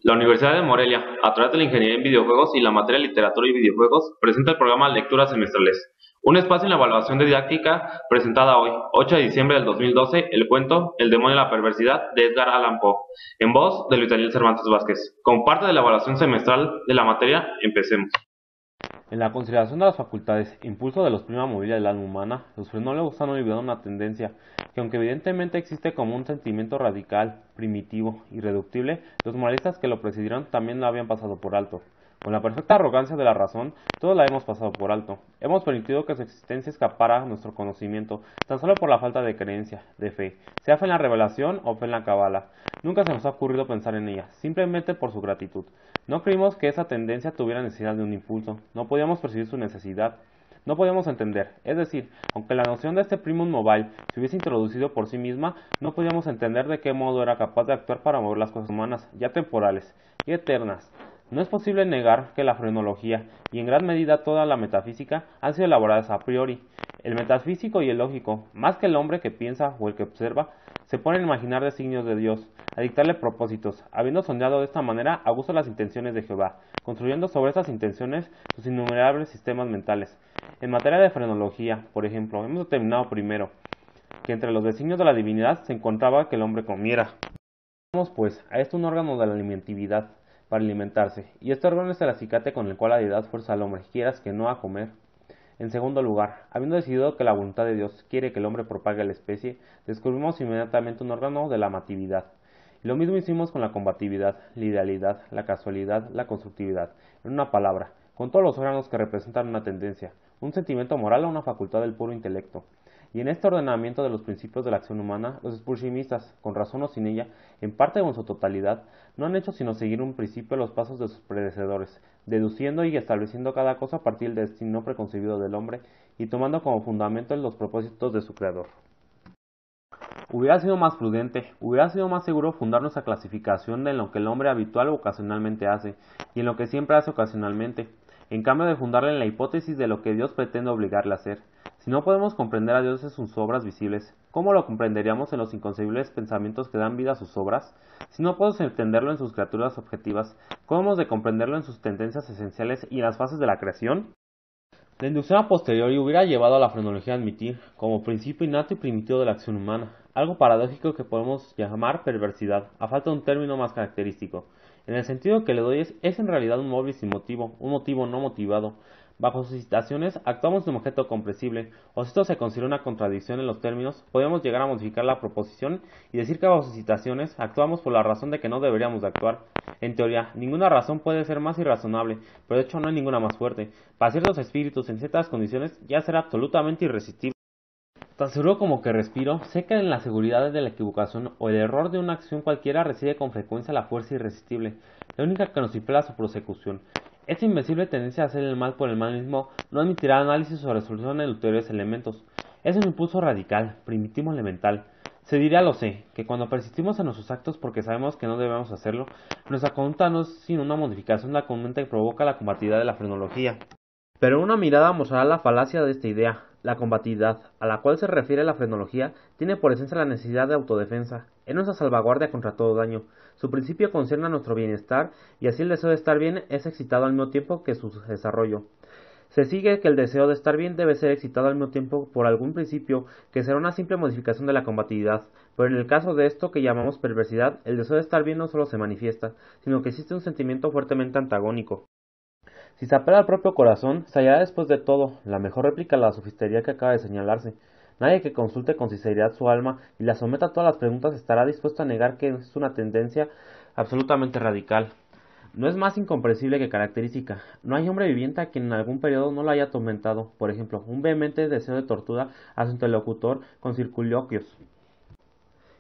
La Universidad de Morelia, a través de la Ingeniería en Videojuegos y la materia de Literatura y Videojuegos, presenta el programa Lecturas Semestrales, un espacio en la evaluación de didáctica presentada hoy, 8 de diciembre del 2012, el cuento El demonio y la perversidad de Edgar Allan Poe, en voz de Luis Daniel Cervantes Vázquez. Como parte de la evaluación semestral de la materia, empecemos. En la consideración de las facultades e impulso de los prima movida del alma humana, los frenólogos han olvidado una tendencia que, aunque evidentemente existe como un sentimiento radical, primitivo, irreductible, los moralistas que lo presidieron también lo habían pasado por alto. Con la perfecta arrogancia de la razón, todos la hemos pasado por alto. Hemos permitido que su existencia escapara a nuestro conocimiento, tan solo por la falta de creencia, de fe, sea fe en la revelación o fe en la cábala. Nunca se nos ha ocurrido pensar en ella, simplemente por su gratitud. No creímos que esa tendencia tuviera necesidad de un impulso, no podíamos percibir su necesidad, no podíamos entender, es decir, aunque la noción de este primum mobile se hubiese introducido por sí misma, no podíamos entender de qué modo era capaz de actuar para mover las cosas humanas, ya temporales y eternas. No es posible negar que la frenología, y en gran medida toda la metafísica, han sido elaboradas a priori. El metafísico y el lógico, más que el hombre que piensa o el que observa, se ponen a imaginar designios de Dios, a dictarle propósitos, habiendo sondeado de esta manera a gusto las intenciones de Jehová, construyendo sobre esas intenciones sus innumerables sistemas mentales. En materia de frenología, por ejemplo, hemos determinado primero que entre los designios de la divinidad se encontraba que el hombre comiera. Vamos pues a esto un órgano de la alimentividad para alimentarse, y este órgano es el acicate con el cual la deidad fuerza al hombre, quieras que no a comer. En segundo lugar, habiendo decidido que la voluntad de Dios quiere que el hombre propague la especie, descubrimos inmediatamente un órgano de la amatividad. Y lo mismo hicimos con la combatividad, la idealidad, la casualidad, la constructividad. En una palabra, con todos los órganos que representan una tendencia, un sentimiento moral o una facultad del puro intelecto. Y en este ordenamiento de los principios de la acción humana, los expulsimistas, con razón o sin ella, en parte o en su totalidad, no han hecho sino seguir un principio los pasos de sus predecesores, deduciendo y estableciendo cada cosa a partir del destino preconcebido del hombre y tomando como fundamento los propósitos de su creador. Hubiera sido más prudente, hubiera sido más seguro fundar nuestra clasificación en lo que el hombre habitual o ocasionalmente hace, y en lo que siempre hace ocasionalmente, en cambio de fundarla en la hipótesis de lo que Dios pretende obligarle a hacer. Si no podemos comprender a Dios en sus obras visibles, ¿cómo lo comprenderíamos en los inconcebibles pensamientos que dan vida a sus obras? Si no podemos entenderlo en sus criaturas objetivas, ¿cómo hemos de comprenderlo en sus tendencias esenciales y en las fases de la creación? La inducción a posteriori hubiera llevado a la frenología a admitir, como principio innato y primitivo de la acción humana, algo paradójico que podemos llamar perversidad, a falta de un término más característico. En el sentido que le doy es en realidad un móvil sin motivo, un motivo no motivado. Bajo sus citaciones, actuamos de un objeto comprensible, o si esto se considera una contradicción en los términos, podemos llegar a modificar la proposición y decir que bajo sus citaciones actuamos por la razón de que no deberíamos de actuar. En teoría, ninguna razón puede ser más irrazonable, pero de hecho no hay ninguna más fuerte. Para ciertos espíritus en ciertas condiciones ya será absolutamente irresistible. Tan seguro como que respiro, sé que en la seguridad de la equivocación o el error de una acción cualquiera reside con frecuencia la fuerza irresistible, la única que nos impela su prosecución. Esta invencible tendencia a hacer el mal por el mal mismo no admitirá análisis o resolución de ulteriores elementos. Es un impulso radical, primitivo elemental. Se dirá, lo sé, que cuando persistimos en nuestros actos porque sabemos que no debemos hacerlo, nuestra conducta no es sino una modificación de la conducta que provoca la combatividad de la frenología. Pero una mirada mostrará la falacia de esta idea. La combatividad, a la cual se refiere la frenología, tiene por esencia la necesidad de autodefensa. Es nuestra salvaguardia contra todo daño. Su principio concierne a nuestro bienestar, y así el deseo de estar bien es excitado al mismo tiempo que su desarrollo. Se sigue que el deseo de estar bien debe ser excitado al mismo tiempo por algún principio, que será una simple modificación de la combatividad. Pero en el caso de esto que llamamos perversidad, el deseo de estar bien no solo se manifiesta, sino que existe un sentimiento fuertemente antagónico. Si se apela al propio corazón, se hallará después de todo la mejor réplica a la sofistería que acaba de señalarse. Nadie que consulte con sinceridad su alma y la someta a todas las preguntas estará dispuesto a negar que es una tendencia absolutamente radical. No es más incomprensible que característica. No hay hombre viviente a quien en algún periodo no lo haya atormentado, por ejemplo, un vehemente deseo de tortura a su interlocutor con circunloquios.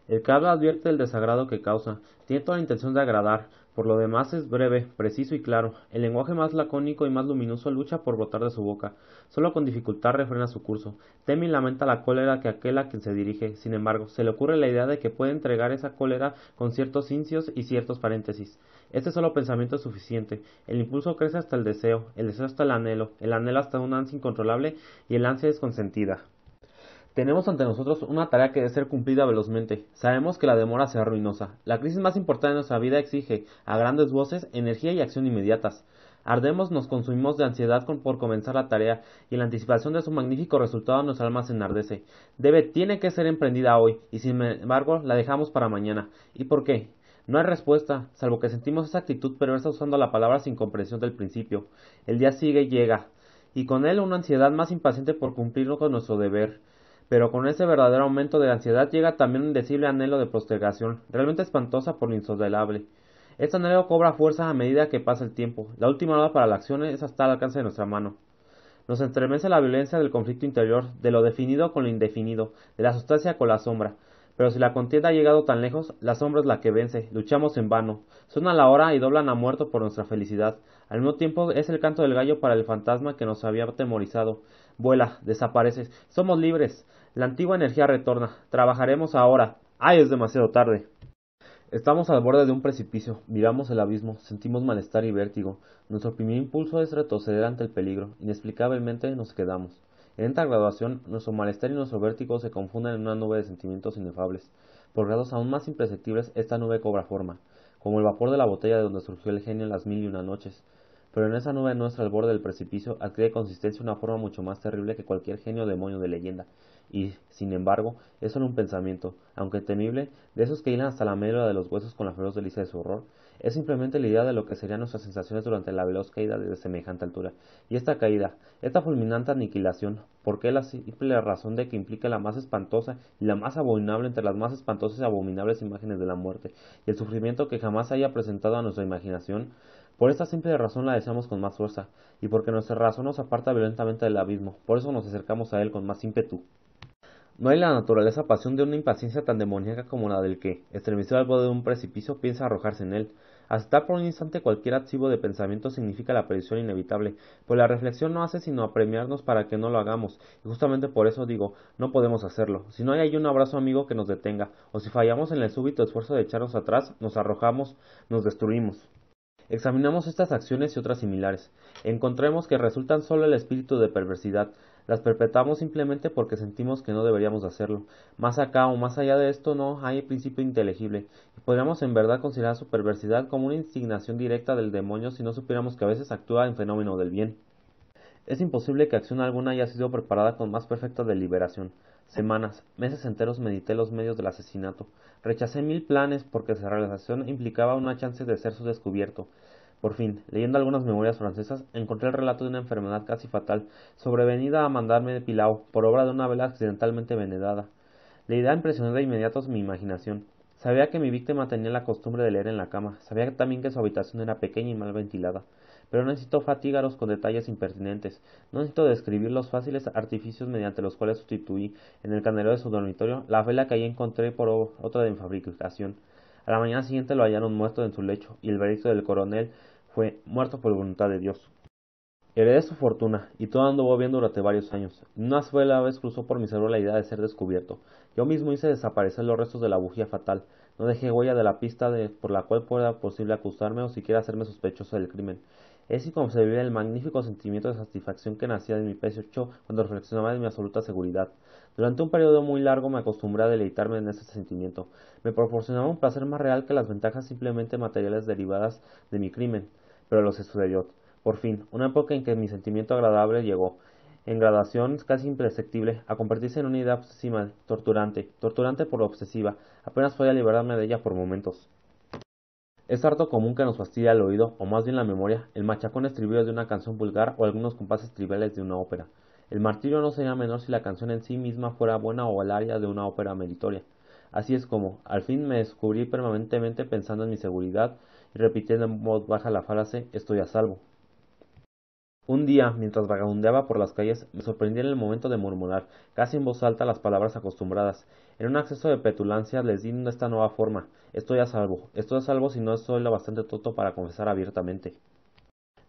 El que habla advierte del desagrado que causa, tiene toda la intención de agradar, por lo demás es breve, preciso y claro. El lenguaje más lacónico y más luminoso lucha por brotar de su boca. Solo con dificultad refrena su curso. Teme y lamenta la cólera que aquel a quien se dirige. Sin embargo, se le ocurre la idea de que puede entregar esa cólera con ciertos incios y ciertos paréntesis. Este solo pensamiento es suficiente. El impulso crece hasta el deseo hasta el anhelo hasta un ansia incontrolable y el ansia desconsentida. Tenemos ante nosotros una tarea que debe ser cumplida velozmente. Sabemos que la demora será ruinosa. La crisis más importante de nuestra vida exige, a grandes voces, energía y acción inmediatas. Ardemos, nos consumimos de ansiedad por comenzar la tarea, y en la anticipación de su magnífico resultado nuestra alma se enardece. Tiene que ser emprendida hoy, y sin embargo la dejamos para mañana. ¿Y por qué? No hay respuesta, salvo que sentimos esa actitud perversa usando la palabra sin comprensión del principio. El día sigue y llega, y con él una ansiedad más impaciente por cumplir con nuestro deber. Pero con ese verdadero aumento de ansiedad llega también un indecible anhelo de postergación, realmente espantosa por lo intolerable. Este anhelo cobra fuerza a medida que pasa el tiempo. La última hora para la acción es hasta al alcance de nuestra mano. Nos entremece la violencia del conflicto interior, de lo definido con lo indefinido, de la sustancia con la sombra. Pero si la contienda ha llegado tan lejos, la sombra es la que vence, luchamos en vano. Suena la hora y doblan a muerto por nuestra felicidad. Al mismo tiempo es el canto del gallo para el fantasma que nos había atemorizado. Vuela, desapareces, somos libres. La antigua energía retorna. Trabajaremos ahora. ¡Ay, es demasiado tarde! Estamos al borde de un precipicio, miramos el abismo, sentimos malestar y vértigo. Nuestro primer impulso es retroceder ante el peligro. Inexplicablemente nos quedamos. En esta graduación, nuestro malestar y nuestro vértigo se confunden en una nube de sentimientos inefables. Por grados aún más imperceptibles, esta nube cobra forma, como el vapor de la botella de donde surgió el genio en las 1001 noches. Pero en esa nube nuestra al borde del precipicio adquiere consistencia una forma mucho más terrible que cualquier genio o demonio de leyenda. Y, sin embargo, es solo un pensamiento, aunque temible, de esos que hilan hasta la médula de los huesos con la feroz delicia de su horror. Es simplemente la idea de lo que serían nuestras sensaciones durante la veloz caída de semejante altura. Y esta caída, esta fulminante aniquilación, ¿por qué la simple razón de que implica la más espantosa y la más abominable entre las más espantosas y abominables imágenes de la muerte, y el sufrimiento que jamás haya presentado a nuestra imaginación? Por esta simple razón la deseamos con más fuerza, y porque nuestra razón nos aparta violentamente del abismo, por eso nos acercamos a él con más ímpetu. No hay en la naturaleza pasión de una impaciencia tan demoníaca como la del que, estremecido al borde de un precipicio, piensa arrojarse en él. Aceptar por un instante cualquier archivo de pensamiento significa la perdición inevitable, pues la reflexión no hace sino apremiarnos para que no lo hagamos, y justamente por eso digo, no podemos hacerlo. Si no hay allí un abrazo amigo que nos detenga, o si fallamos en el súbito esfuerzo de echarnos atrás, nos arrojamos, nos destruimos. Examinamos estas acciones y otras similares. Encontremos que resultan solo el espíritu de perversidad. Las perpetramos simplemente porque sentimos que no deberíamos hacerlo. Más acá o más allá de esto no hay principio inteligible, y podríamos en verdad considerar su perversidad como una insignación directa del demonio si no supiéramos que a veces actúa en fenómeno del bien. Es imposible que acción alguna haya sido preparada con más perfecta deliberación. Semanas, meses enteros medité los medios del asesinato. Rechacé 1000 planes porque su realización implicaba una chance de ser su descubierto. Por fin, leyendo algunas memorias francesas, encontré el relato de una enfermedad casi fatal, sobrevenida a mandarme de Pilau, por obra de una vela accidentalmente envenenada. La idea impresionó de inmediato mi imaginación. Sabía que mi víctima tenía la costumbre de leer en la cama, sabía también que su habitación era pequeña y mal ventilada. Pero no necesito fatigaros con detalles impertinentes, no necesito describir los fáciles artificios mediante los cuales sustituí, en el candelero de su dormitorio, la vela que allí encontré por otra de mi fabricación. A la mañana siguiente lo hallaron muerto en su lecho, y el veredicto del coronel fue muerto por voluntad de Dios. Heredé su fortuna, y todo anduvo bien durante varios años. Una sola vez cruzó por mi cerebro la idea de ser descubierto. Yo mismo hice desaparecer los restos de la bujía fatal. No dejé huella de la pista por la cual fuera posible acusarme o siquiera hacerme sospechoso del crimen. Es inconcebible el magnífico sentimiento de satisfacción que nacía de mi pecho cuando reflexionaba de mi absoluta seguridad. Durante un periodo muy largo me acostumbré a deleitarme en ese sentimiento. Me proporcionaba un placer más real que las ventajas simplemente materiales derivadas de mi crimen. Pero lo sucedió. Por fin, una época en que mi sentimiento agradable llegó, en gradación casi imperceptible, a convertirse en una idea obsesiva, torturante por lo obsesiva. Apenas podía liberarme de ella por momentos. Es harto común que nos fastidie el oído, o más bien la memoria, el machacón estribillo de una canción vulgar o algunos compases triviales de una ópera. El martirio no sería menor si la canción en sí misma fuera buena o el aria de una ópera meritoria. Así es como, al fin me descubrí permanentemente pensando en mi seguridad y repitiendo en voz baja la frase «estoy a salvo». Un día, mientras vagabundeaba por las calles, me sorprendí en el momento de murmurar, casi en voz alta, las palabras acostumbradas. En un acceso de petulancia les di esta nueva forma. Estoy a salvo si no soy lo bastante tonto para confesar abiertamente.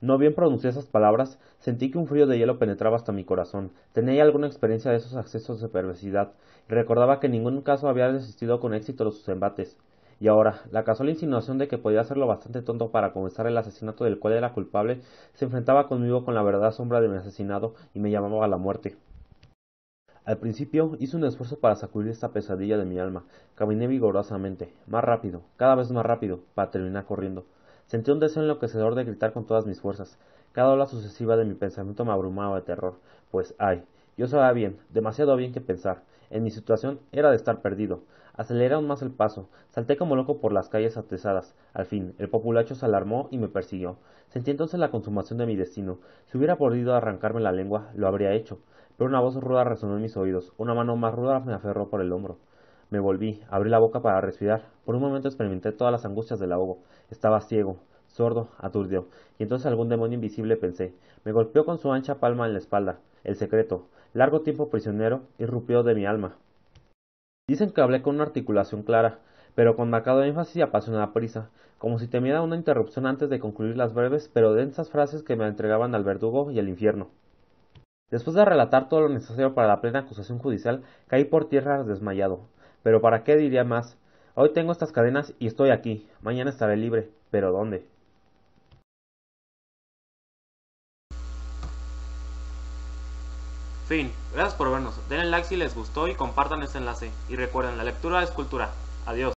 No bien pronuncié esas palabras, sentí que un frío de hielo penetraba hasta mi corazón. Tenía ya alguna experiencia de esos accesos de perversidad, y recordaba que en ningún caso había resistido con éxito los sus embates. Y ahora, la casual insinuación de que podía ser lo bastante tonto para confesar el asesinato del cual era culpable, se enfrentaba conmigo con la verdad sombra de mi asesinado y me llamaba a la muerte. Al principio hice un esfuerzo para sacudir esta pesadilla de mi alma. Caminé vigorosamente, más rápido, cada vez más rápido, para terminar corriendo. Sentí un deseo enloquecedor de gritar con todas mis fuerzas. Cada ola sucesiva de mi pensamiento me abrumaba de terror, pues, ay, yo sabía bien, demasiado bien que pensar. En mi situación era de estar perdido. Aceleré aún más el paso, salté como loco por las calles atezadas. Al fin, el populacho se alarmó y me persiguió. Sentí entonces la consumación de mi destino. Si hubiera podido arrancarme la lengua, lo habría hecho. Pero una voz ruda resonó en mis oídos, una mano más ruda me aferró por el hombro. Me volví, abrí la boca para respirar. Por un momento experimenté todas las angustias del ahogo. Estaba ciego, sordo, aturdido, y entonces algún demonio invisible pensé. Me golpeó con su ancha palma en la espalda. El secreto, largo tiempo prisionero, irrumpió de mi alma. Dicen que hablé con una articulación clara, pero con marcado énfasis y apasionada prisa, como si temiera una interrupción antes de concluir las breves pero densas frases que me entregaban al verdugo y al infierno. Después de relatar todo lo necesario para la plena acusación judicial, caí por tierra desmayado. Pero ¿para qué diría más? Hoy tengo estas cadenas y estoy aquí. Mañana estaré libre. ¿Pero dónde? Fin. Gracias por vernos. Denle like si les gustó y compartan este enlace. Y recuerden, la lectura es cultura. Adiós.